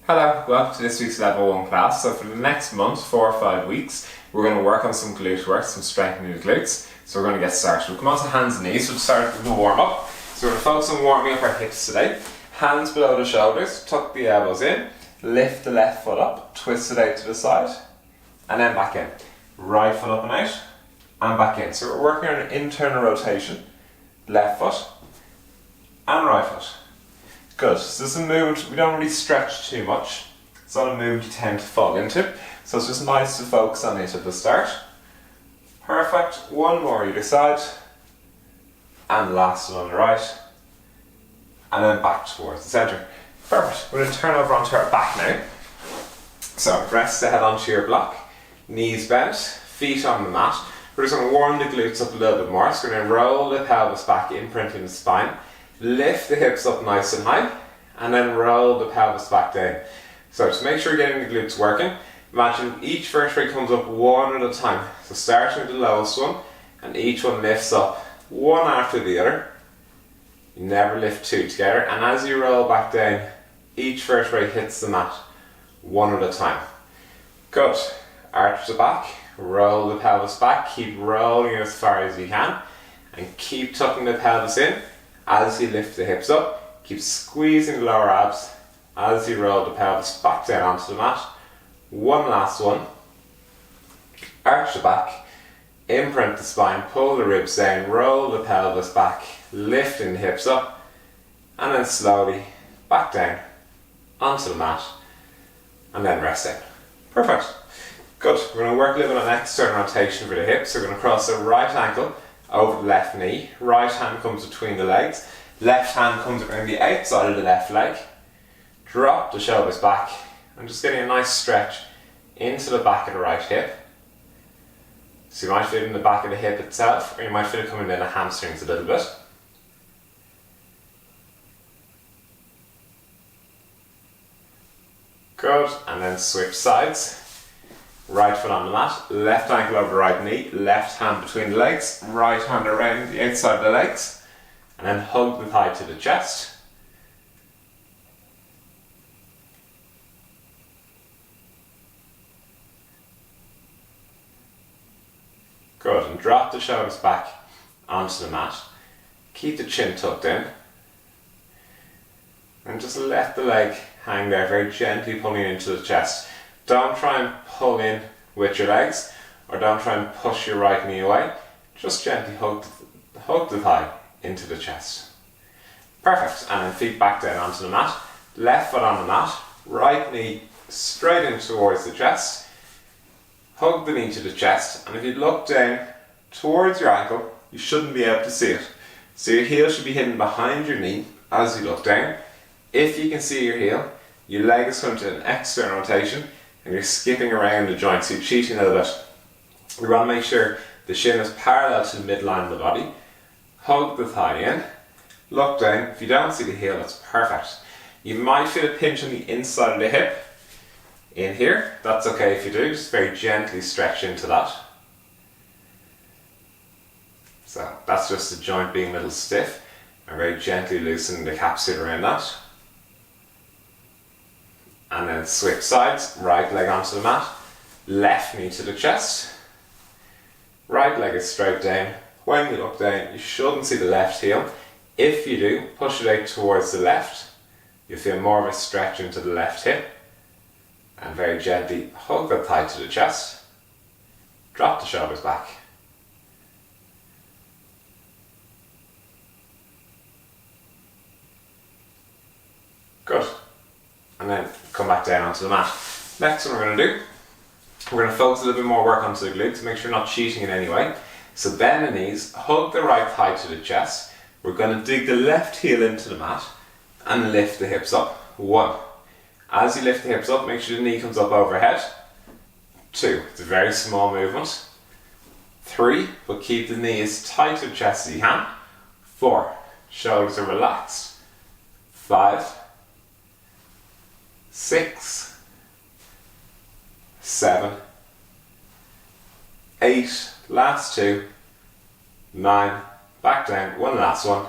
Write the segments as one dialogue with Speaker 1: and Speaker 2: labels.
Speaker 1: Hello, welcome to this week's Level 1 class. So for the next month, 4 or 5 weeks, we're going to work on some glute work, some strengthening of the glutes. So we're going to get started. We'll come on to hands and knees. We'll start with the warm up. So we're going to focus on warming up our hips today. Hands below the shoulders, tuck the elbows in, lift the left foot up, twist it out to the side, and then back in. Right foot up and out, and back in. So we're working on an internal rotation. Left foot, and right foot. Good. So this is a movement we don't really stretch too much. It's not a movement you tend to fall into. So it's just nice to focus on it at the start. Perfect. One more either side. And the last one on the right. And then back towards the centre. Perfect. We're going to turn over onto our back now. So rest the head onto your block. Knees bent. Feet on the mat. We're just going to warm the glutes up a little bit more. So we're going to roll the pelvis back, imprinting the spine. Lift the hips up nice and high, and then roll the pelvis back down. So just make sure you're getting the glutes working. Imagine each vertebrae comes up one at a time. So starting with the lowest one, and each one lifts up one after the other. You never lift two together, and as you roll back down, each vertebrae hits the mat one at a time. Good. Arch the back, roll the pelvis back, keep rolling as far as you can, and keep tucking the pelvis in. As you lift the hips up, keep squeezing the lower abs as you roll the pelvis back down onto the mat. One last one. Arch the back, imprint the spine, pull the ribs down, roll the pelvis back, lifting the hips up, and then slowly back down onto the mat, and then rest down. Perfect. Good. We're going to work a little bit on external rotation for the hips. We're going to cross the right ankle over the left knee, right hand comes between the legs, left hand comes around the outside of the left leg, drop the shoulders back, and just getting a nice stretch into the back of the right hip. So you might feel it in the back of the hip itself, or you might feel it coming in the hamstrings a little bit. Good, and then switch sides. Right foot on the mat, left ankle over right knee, left hand between the legs, right hand around the outside of the legs, and then hug the thigh to the chest. Good, and drop the shoulders back onto the mat. Keep the chin tucked in. And just let the leg hang there, very gently pulling into the chest. Don't try and pull in with your legs, or don't try and push your right knee away. Just gently hug the thigh into the chest. Perfect. And then feet back down onto the mat. Left foot on the mat. Right knee straight in towards the chest. Hug the knee to the chest. And if you look down towards your ankle, you shouldn't be able to see it. So your heel should be hidden behind your knee as you look down. If you can see your heel, your leg is coming to an external rotation, and you're skipping around the joint, so you're cheating a little bit. We want to make sure the shin is parallel to the midline of the body. Hug the thigh in, look down. If you don't see the heel, that's perfect. You might feel a pinch on the inside of the hip in here. That's okay if you do, just very gently stretch into that. So that's just the joint being a little stiff, and very gently loosening the capsule around that. And then switch sides, right leg onto the mat, left knee to the chest, right leg is straight down. When you look down, you shouldn't see the left heel. If you do, push it out towards the left. You'll feel more of a stretch into the left hip, and very gently hug the thigh to the chest, drop the shoulders back. Good. And then come back down onto the mat. Next one we're going to do, we're going to focus a little bit more work onto the glutes to make sure you're not cheating in any way. So bend the knees, hug the right thigh to the chest. We're going to dig the left heel into the mat and lift the hips up. 1. As you lift the hips up, make sure the knee comes up overhead. 2. It's a very small movement. 3. But keep the knee as tight to the chest as you can. 4. Shoulders are relaxed. 5. 6, 7, 8, last 2, 9, back down, one last one,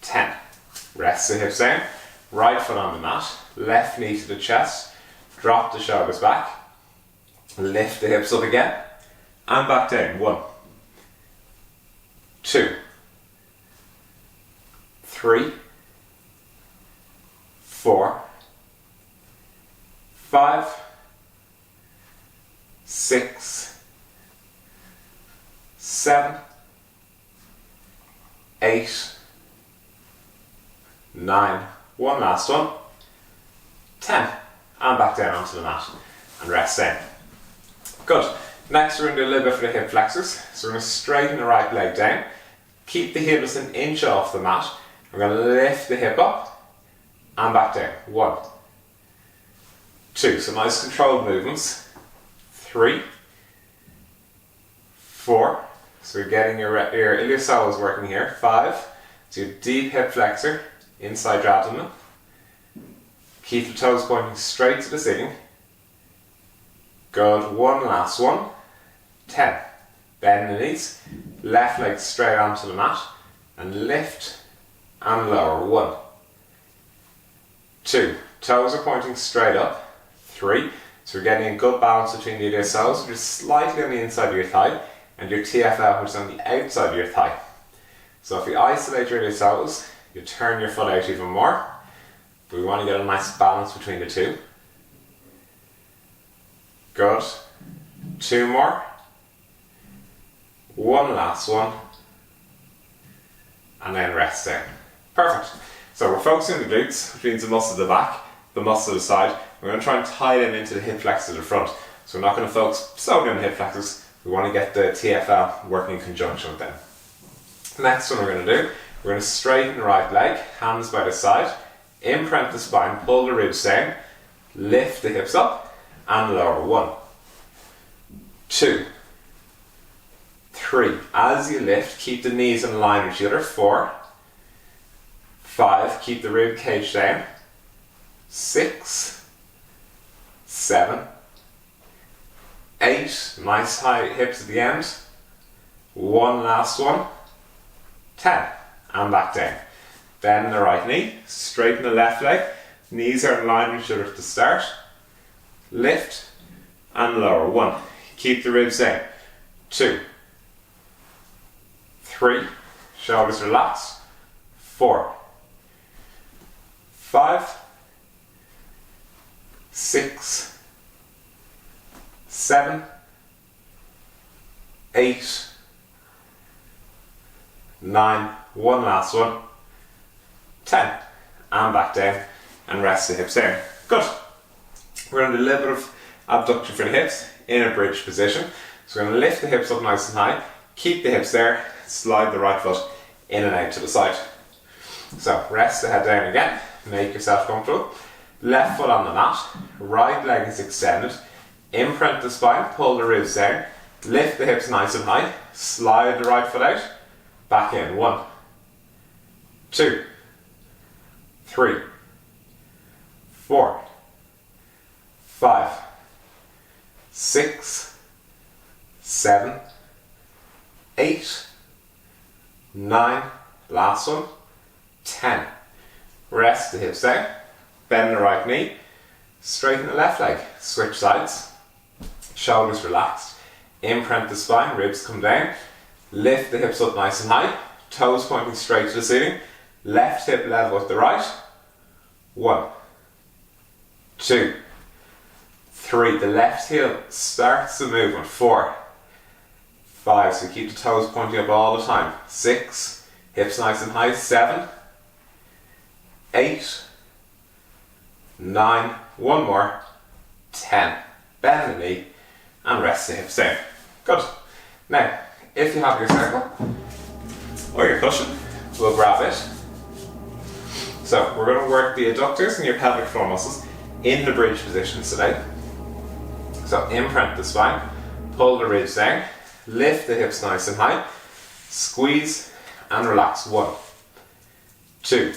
Speaker 1: 10. Rest the hips down, right foot on the mat, left knee to the chest, drop the shoulders back, lift the hips up again, and back down. 1, 2, 3, 4, 5, 6, 7, 8, 9, one last one, 10, and back down onto the mat and rest down. Good. Next we're going to do a little bit for the hip flexors. So we're going to straighten the right leg down, keep the heel just an inch off the mat. We're going to lift the hip up and back down. 1, 2, so nice controlled movements. 3, 4, so you're getting your iliopsoas working here. 5, so your deep hip flexor inside your abdomen. Keep the toes pointing straight to the ceiling. Good, one last one. 10, bend the knees, left leg straight onto the mat, and lift and lower. 1, 2, toes are pointing straight up. 3, so we're getting a good balance between the iliopsoas, which is slightly on the inside of your thigh, and your TFL, which is on the outside of your thigh. So if you isolate your iliopsoas, you turn your foot out even more, but we want to get a nice balance between the two. Good. 2 more. 1 last one. And then rest down. Perfect. So we're focusing on the glutes, which means the muscle of the back, the muscle of the side. We're going to try and tie them into the hip flexors of the front. So we're not going to focus solely on the hip flexors. We want to get the TFL working in conjunction with them. The next one we're going to do, we're going to straighten the right leg, hands by the side, imprint the spine, pull the ribs down, lift the hips up and lower. 1, 2, 3. As you lift, keep the knees in line with each other. 4, 5. Keep the rib cage down. 6, 7, 8. Nice high hips at the end. 1 last one. 10. And back down. Bend the right knee. Straighten the left leg. Knees are in line with each other to start. Lift and lower. 1. Keep the ribs down. 2, 3. Shoulders relaxed. 4, 5, 6, 7, 8, 9. One last one. 10. And back down and rest the hips down. Good. We're going to do a little bit of abduction for the hips in a bridge position. So we're going to lift the hips up nice and high, keep the hips there, slide the right foot in and out to the side. So rest the head down again, make yourself comfortable. Left foot on the mat, right leg is extended, imprint the spine, pull the ribs down, lift the hips nice and high, slide the right foot out, back in. 1, 2, 3, 4, 5, 6, 7, 8, 9, last one, 10. Rest the hips down, bend the right knee, straighten the left leg, switch sides, shoulders relaxed, imprint the spine, ribs come down, lift the hips up nice and high, toes pointing straight to the ceiling, left hip level with the right. 1, 2, 3. The left heel starts the movement. 4, 5. So keep the toes pointing up all the time. 6. Hips nice and high. 7, 8, 9. One more. 10. Bend the knee and rest the hips down. Good. Now, if you have your circle or your cushion, we'll grab it. So we're going to work the adductors and your pelvic floor muscles in the bridge positions today. So imprint the spine, pull the ribs down, lift the hips nice and high, squeeze and relax. 1, 2,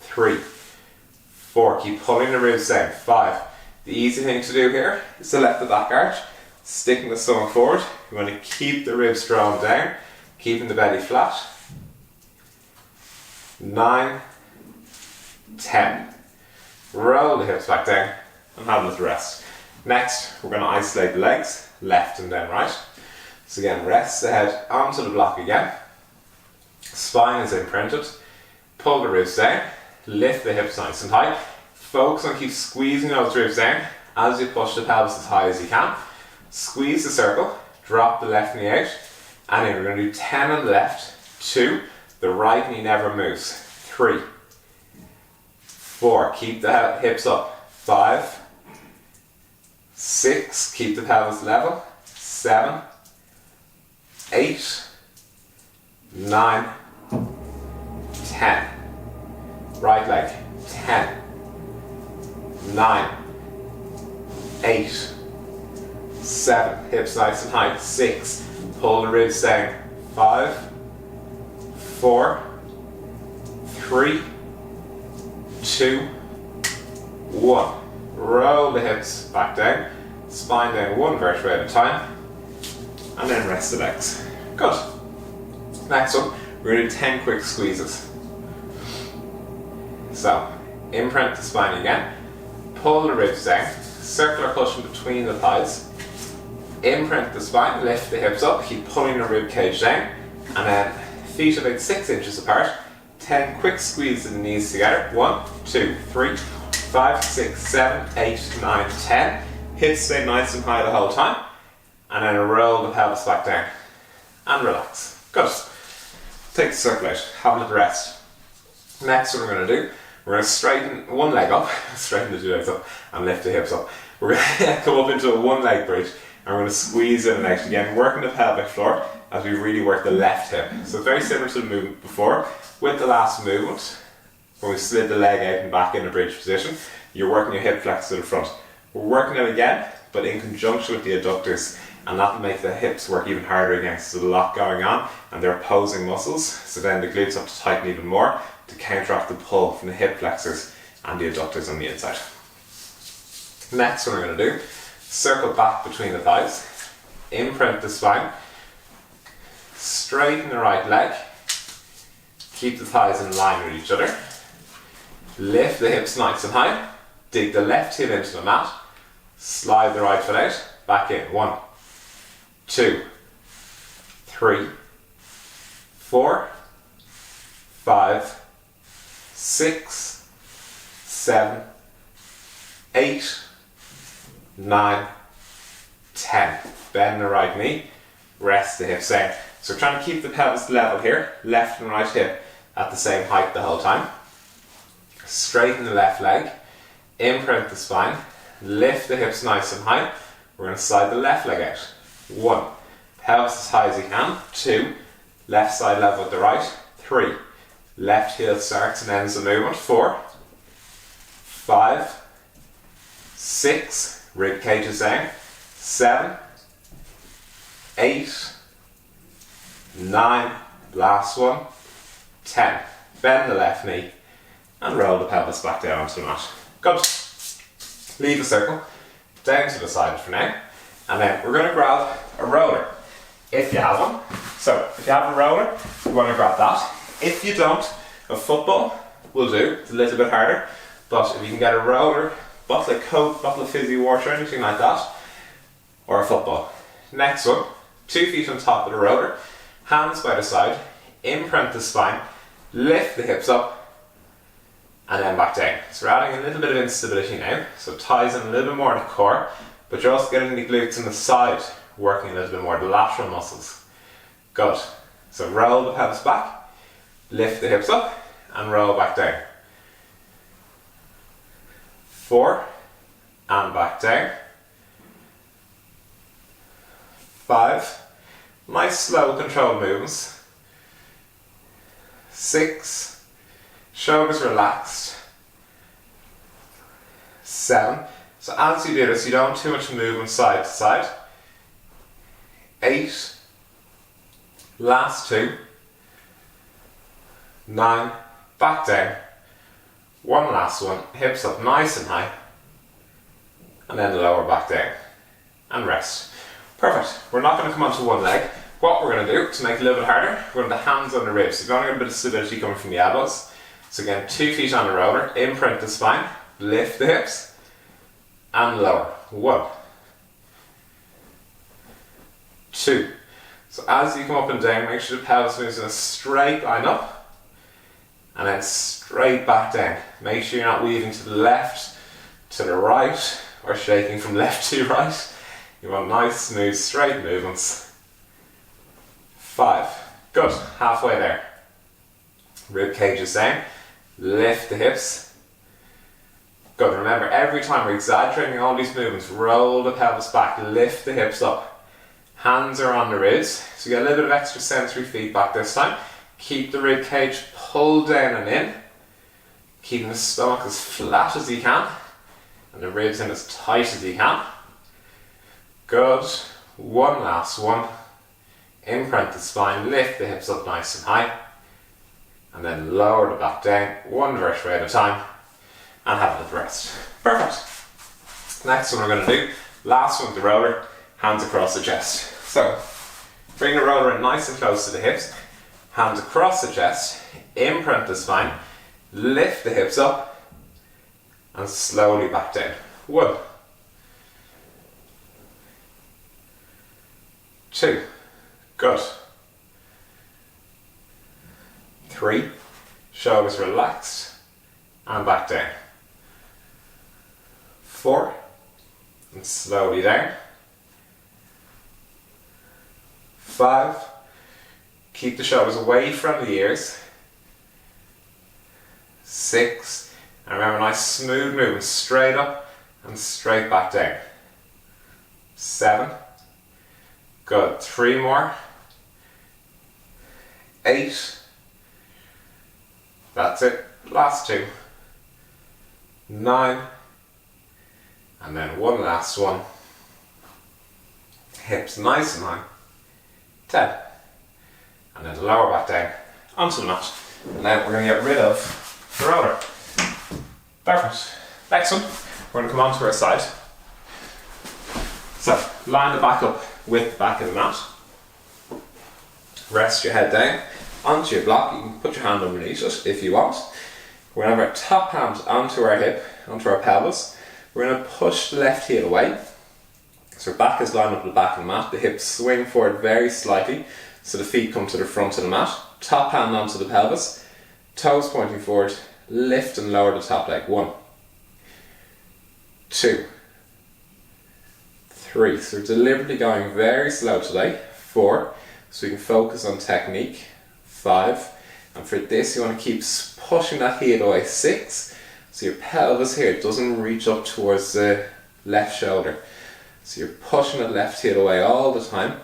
Speaker 1: 3, 4. Keep pulling the ribs down. 5. The easy thing to do here is to let the back arch, sticking the stomach forward. You want to keep the ribs drawn down, keeping the belly flat. 9, 10. Roll the hips back down and have a little rest. Next, we're going to isolate the legs, left and then right. So again, rest the head onto the block again. Spine is imprinted. Pull the ribs down. Lift the hips nice and high. Focus on keep squeezing those ribs down as you push the pelvis as high as you can. Squeeze the circle. Drop the left knee out. And then we're going to do 10 on the left. 2. The right knee never moves. 3. 4. Keep the hips up. 5. 6. Keep the pelvis level. 7. 8. 9. 10. Right leg. 10. 9. 8. 7. Hips nice and high. 6. Pull the ribs down. 5. 4. 3. 2. 1. Roll the hips back down. Spine down one vertebrae at a time. And then rest the legs. Good. Next one, we're going to do 10 quick squeezes. So, imprint the spine again. Pull the ribs down. Circular cushion between the thighs. Imprint the spine, lift the hips up, keep pulling the rib cage down. And then feet about 6 inches apart. 10 quick squeezes of the knees together. 1, 2, 3, 5, 6, 7, 8, 9, 10. Hips stay nice and high the whole time. And then roll the pelvis back down. And relax. Good. Take the circle out. Have a little rest. Next what we're going to do, we're going to straighten one leg up. Straighten the two legs up and lift the hips up. We're going to come up into a one leg bridge. And we're going to squeeze in and out again, working the pelvic floor as we really work the left hip. So very similar to the movement before. With the last movement, when we slid the leg out and back in a bridge position, you're working your hip flex to the front. We're working it again, but in conjunction with the adductors, and that will make the hips work even harder again. So there's a lot going on, and they're opposing muscles. So then the glutes have to tighten even more to counteract the pull from the hip flexors and the adductors on the inside. Next, what we're going to do, circle back between the thighs, imprint the spine, straighten the right leg, keep the thighs in line with each other, lift the hips nice and high, dig the left heel into the mat, slide the right foot out, back in. 1, 2, 3, 4, 5, 6, 7, 8, 9, 10. Bend the right knee, rest the hips down. So we're trying to keep the pelvis level here, left and right hip at the same height the whole time. Straighten the left leg, imprint the spine, lift the hips nice and high. We're going to slide the left leg out. 1, pelvis as high as you can. 2, left side level with the right. 3, left heel starts and ends the movement. 4, 5, 6, rib cage is down. 7, 8, 9, last one, 10. Bend the left knee and roll the pelvis back down onto the mat. Good. Leave the circle down to the side for now, and then we're going to grab a roller if you have one. So if you have a roller, you want to grab that. If you don't, a football will do. It's a little bit harder, but if you can get a roller, bottle of Coke, bottle of fizzy water, anything like that, or a football. Next one, 2 feet on top of the roller, hands by the side, imprint the spine, lift the hips up, and then back down. So we're adding a little bit of instability now, so it ties in a little bit more to the core, but you're also getting the glutes on the side, working a little bit more, the lateral muscles. Good. So roll the pelvis back, lift the hips up, and roll back down. 4, and back down. 5, nice slow controlled movements. 6, shoulders relaxed. 7, so as you do this, you don't want too much movement side to side. 8, last 2. 9, back down. One last one, hips up nice and high. And then the lower back down. And rest. Perfect. We're not going to come onto one leg. What we're going to do, to make it a little bit harder, we're going to have the hands on the ribs. So you're going to get a bit of stability coming from the elbows. So again, 2 feet on the roller, imprint the spine, lift the hips, and lower. 1, 2. So as you come up and down, make sure the pelvis moves in a straight line up, and then straight back down. Make sure you're not weaving to the left, to the right, or shaking from left to right. You want nice, smooth, straight movements. 5. Good. Halfway there. Rib cage is down. Lift the hips. Good. Remember, every time we're exaggerating all these movements, roll the pelvis back, lift the hips up. Hands are on the ribs, so you get a little bit of extra sensory feedback this time. Keep the rib cage pulled down and in. Keeping the stomach as flat as you can, and the ribs in as tight as you can. Good. One last one. Imprint the spine, lift the hips up nice and high, and then lower the back down, one vertebrae at a time, and have a little rest. Perfect. Next one we're going to do, last one with the roller, hands across the chest. So, bring the roller in nice and close to the hips, hands across the chest, imprint the spine, lift the hips up, and slowly back down. 1, 2, good. 3, shoulders relaxed, and back down. 4, and slowly down. 5, keep the shoulders away from the ears. 6, and remember, nice smooth movement, straight up and straight back down. 7, good. 3 more. 8, that's it, last 2. 9, and then one last one. Hips nice and high. 10, and then lower back down onto the mat. And now we're going to get rid of the roller. Perfect. Next one, we're going to come onto our side. So, line the back up with the back of the mat. Rest your head down onto your block. You can put your hand underneath it if you want. We're going to have our top hand onto our hip, onto our pelvis. We're going to push the left heel away. So our back is lined up with the back of the mat. The hips swing forward very slightly, so the feet come to the front of the mat. Top hand onto the pelvis. Toes pointing forward. Lift and lower the top leg. 1, 2, 3. So we're deliberately going very slow today. 4, so we can focus on technique. 5, and for this you want to keep pushing that heel away. 6, so your pelvis here doesn't reach up towards the left shoulder. So you're pushing the left heel away all the time,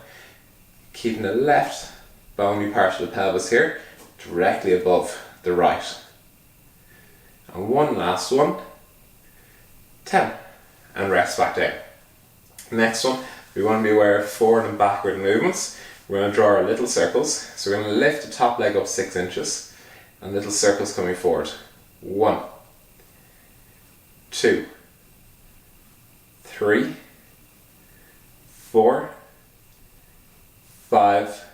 Speaker 1: keeping the left bony part of the pelvis here directly above the right. And one last one. 10, and rest back down. Next one, we want to be aware of forward and backward movements. We're going to draw our little circles. So we're going to lift the top leg up 6 inches, and little circles coming forward. 1, 2, 3, 4, 5,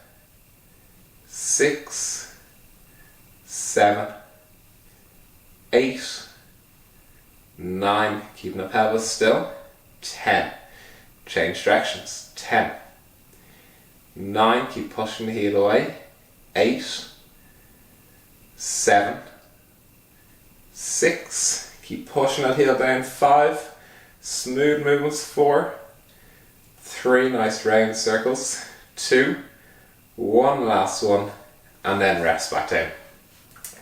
Speaker 1: 6, 7, 8, 9, keeping the pelvis still. 10, change directions. 10, 9, keep pushing the heel away. 8, 7, 6, keep pushing that heel down. 5, smooth movements. 4, 3, nice round circles. 2, one last one, and then rest back down.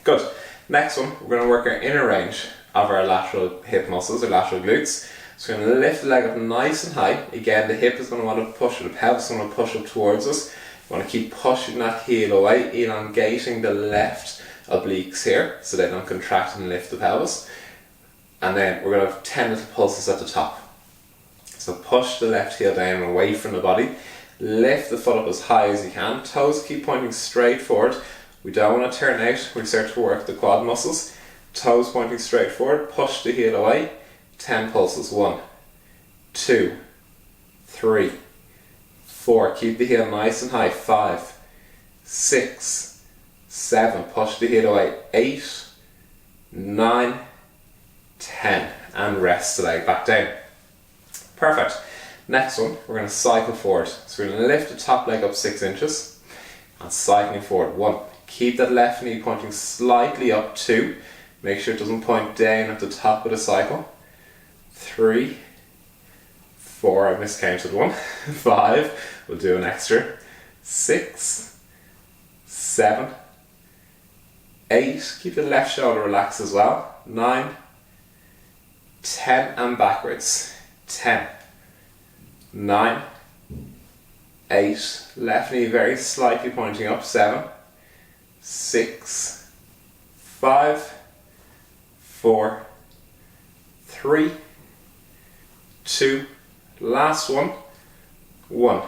Speaker 1: Good. Next one, we're going to work our inner range of our lateral hip muscles, or lateral glutes. So we're going to lift the leg up nice and high. Again, the hip is going to want to push, or the pelvis is going to push up towards us. We want to keep pushing that heel away, elongating the left obliques here, so they don't contract and lift the pelvis. And then we're going to have 10 little pulses at the top. So push the left heel down away from the body. Lift the foot up as high as you can. Toes keep pointing straight forward. We don't want to turn out. We start to work the quad muscles. Toes pointing straight forward. Push the heel away. 10 pulses. 1, 2, 3, 4. Keep the heel nice and high. 5, 6, 7. Push the heel away. 8, 9, 10, and rest the leg back down. Perfect. Next one, we're going to cycle forward. So we're going to lift the top leg up 6 inches and cycling forward. 1. Keep that left knee pointing slightly up. 2. Make sure it doesn't point down at the top of the cycle. 3, 4, I miscounted 1. 5, we'll do an extra. 6, 7, 8, keep the left shoulder relaxed as well. 9, 10, and backwards. 10, 9, 8, left knee very slightly pointing up. 7, 6, 5, 4, 3, 2, last one, 1,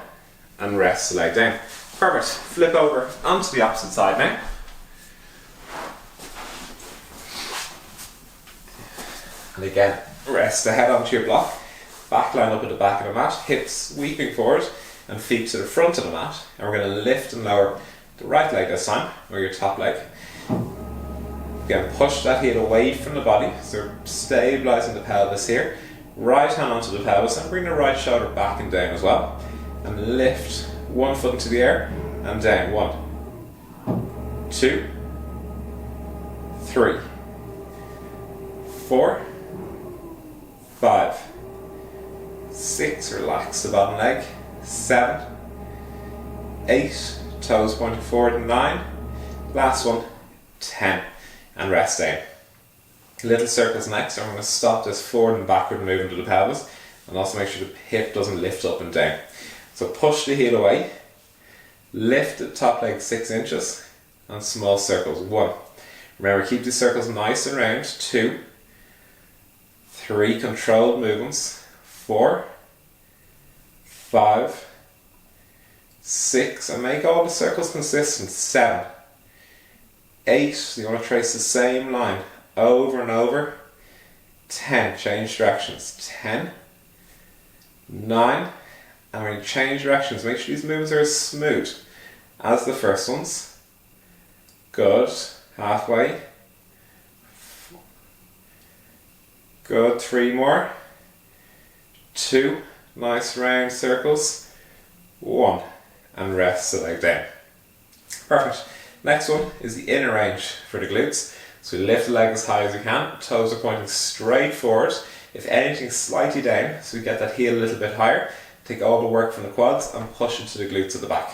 Speaker 1: and rest the leg down. Perfect. Flip over onto the opposite side now. And again, rest the head onto your block, back line up at the back of the mat, hips sweeping forward and feet to the front of the mat. And we're going to lift and lower the right leg this time, or your top leg. Again, push that heel away from the body, so we're stabilising the pelvis here. Right hand onto the pelvis and bring the right shoulder back and down as well. And lift one foot into the air and down. 1, 2, 3, 4, 5, 6, relax the bottom leg. 7, 8, toes pointing forward. 9, last one, 10, and rest down. Little circles next. I'm going to stop this forward and backward movement of the pelvis, and also make sure the hip doesn't lift up and down. So push the heel away, lift the top leg 6 inches, and small circles. 1. Remember, keep these circles nice and round. 2, 3, controlled movements. 4, 5, 6, and make all the circles consistent. 7, 8, so you want to trace the same line over and over. 10, change directions. 10, 9, and when you change directions, make sure these movements are as smooth as the first ones. Good. Halfway. Good. 3 more. 2, nice round circles. 1, and rest the leg down. Perfect. Next one is the inner range for the glutes. So lift the leg as high as you can, toes are pointing straight forward, if anything slightly down, so we get that heel a little bit higher. Take all the work from the quads and push it to the glutes at the back.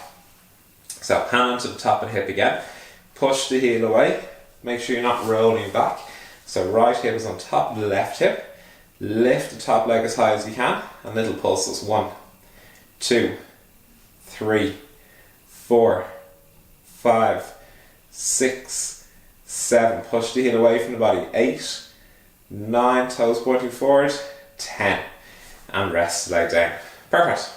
Speaker 1: So hand onto the top of the hip again, push the heel away, make sure you're not rolling back. So right hip is on top of the left hip, lift the top leg as high as you can, and little pulses. 1, 2, 3, 4, 5, 6, 7, push the heel away from the body. 8, 9, toes pointing forward. 10, and rest the leg down. Perfect.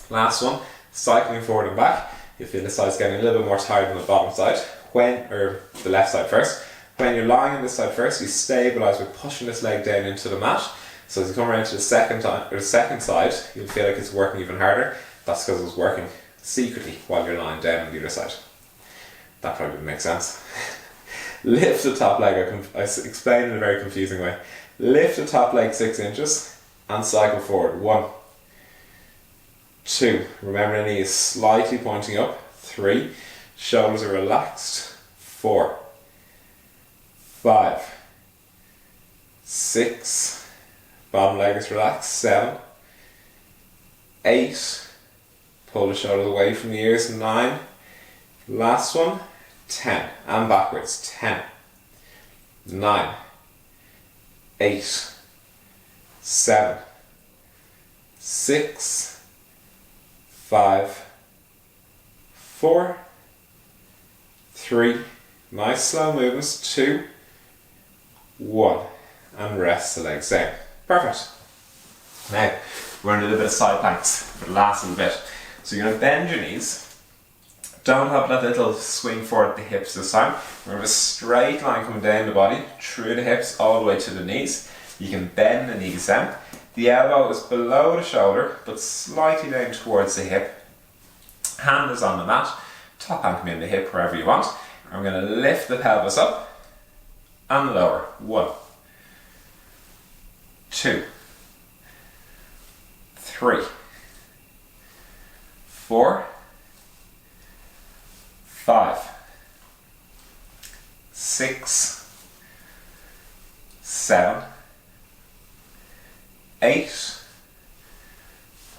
Speaker 1: Last one, cycling forward and back. You feel the side's getting a little bit more tired than the bottom side. Or the left side first. When you're lying on this side first, you stabilise by pushing this leg down into the mat. So as you come around to the second side, you'll feel like it's working even harder. That's because it's working secretly while you're lying down on the other side. That probably makes sense. Lift the top leg, I explained in a very confusing way. Lift the top leg 6 inches and cycle forward. 1, 2, remember the knee is slightly pointing up. 3, shoulders are relaxed. 4, 5, 6, bottom leg is relaxed. 7, 8, pull the shoulders away from the ears. 9, last one, 10, and backwards. 10, 9, 8, 7, 6, 5, 4, 3, nice slow movements. 2, 1, and rest the legs down. Perfect. Now we're going to do a little bit of side planks for the last little bit. So you're going to bend your knees. Don't have that little swing forward at the hips this time. We're going to have a straight line coming down the body, through the hips, all the way to the knees. You can bend the knees down. The elbow is below the shoulder, but slightly down towards the hip. Hand is on the mat. Top hand can be in the hip, wherever you want. I'm going to lift the pelvis up and lower. 1, 2, 3, 4, 5, 6, 7, 8,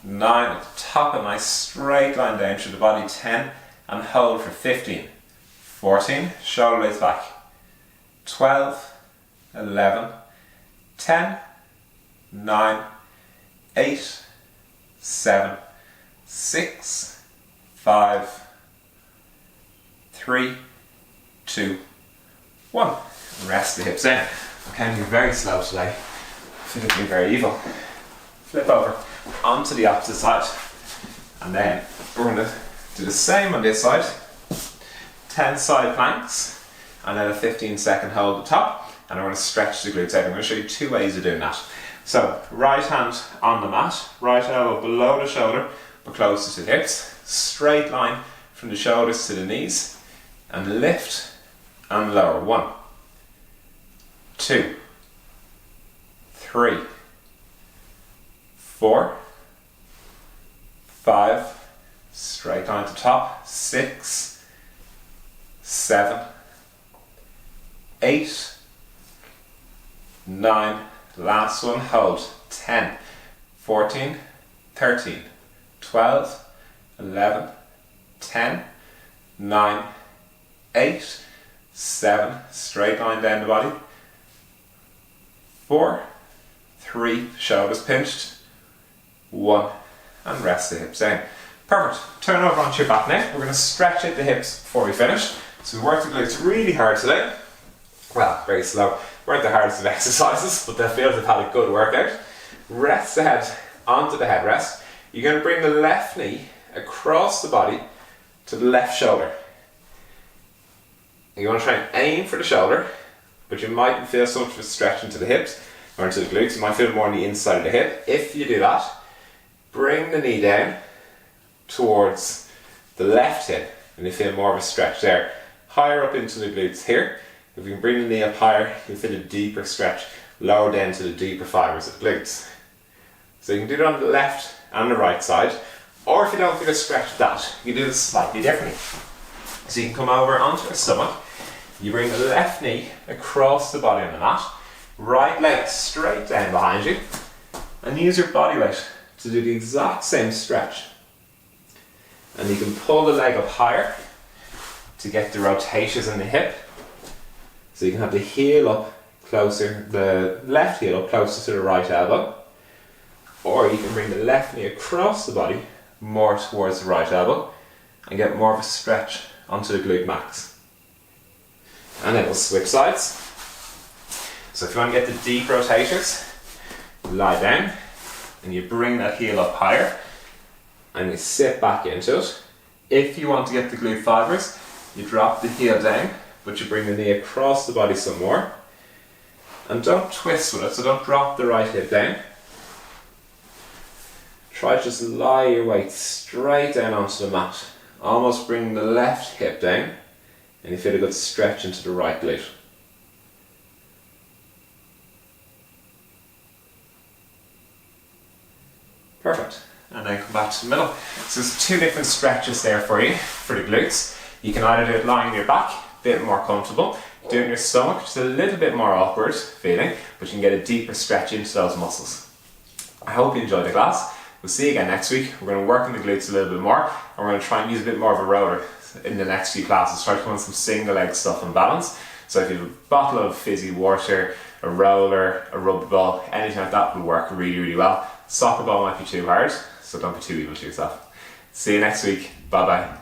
Speaker 1: 9, at the top, a nice straight line down through the body, 10, and hold for 15, 14, shoulder blades back, 12, 11, 10, 9, 8, 7, 6, 5, 3, 2, 1. Rest the hips in. I'm counting very slow today. I feel like being very evil. Flip over onto the opposite side, and then we're going to do the same on this side. 10 side planks, and then a 15-second hold at the top, and I'm going to stretch the glutes out. I'm going to show you 2 ways of doing that. So, right hand on the mat, right elbow below the shoulder, but closer to the hips. Straight line from the shoulders to the knees, and lift and lower. 1, 2, 3, 4, 5, straight line to top, 6, 7, 8, 9, last one, hold, 10, 14, 13, 12, 11, 10, 9, 8, 7, straight line down the body, 4, 3, shoulders pinched, 1, and rest the hips down. Perfect. Turn over onto your back now. We're going to stretch out the hips before we finish. So we worked the glutes really hard today. Well, very slow. Weren't the hardest of exercises, but they feel they've had a good workout. Rest the head onto the headrest. You're going to bring the left knee across the body to the left shoulder. You want to try and aim for the shoulder, but you might feel so much of a stretch into the hips or into the glutes. You might feel more on the inside of the hip. If you do that, bring the knee down towards the left hip, and you feel more of a stretch there. Higher up into the glutes here. If you can bring the knee up higher, you'll feel a deeper stretch, lower down to the deeper fibres of the glutes. So you can do it on the left and the right side, or if you don't feel a stretch of that, you can do it slightly differently. So you can come over onto your stomach, you bring the left knee across the body on the mat, right leg straight down behind you, and use your body weight to do the exact same stretch. And you can pull the leg up higher to get the rotations in the hip. So you can have the heel up closer, the left heel up closer to the right elbow, or you can bring the left knee across the body more towards the right elbow and get more of a stretch onto the glute max. And then we'll switch sides. So if you want to get the deep rotations, lie down and you bring that heel up higher and you sit back into it. If you want to get the glute fibres, you drop the heel down, but you bring the knee across the body some more. And don't twist with it, so don't drop the right hip down. Try to just lie your weight straight down onto the mat. Almost bring the left hip down, and you feel a good stretch into the right glute. Perfect. And then come back to the middle. So there's 2 different stretches there for you, for the glutes. You can either do it lying on your back, a bit more comfortable. Do it in your stomach, just a little bit more awkward feeling, but you can get a deeper stretch into those muscles. I hope you enjoyed the class. We'll see you again next week. We're going to work on the glutes a little bit more, and we're going to try and use a bit more of a roller in the next few classes. Try to come on some single leg stuff and balance. So if you have a bottle of fizzy water, a roller, a rubber ball, anything like that will work really, really well. Soccer ball might be too hard, so don't be too evil to yourself. See you next week. Bye bye.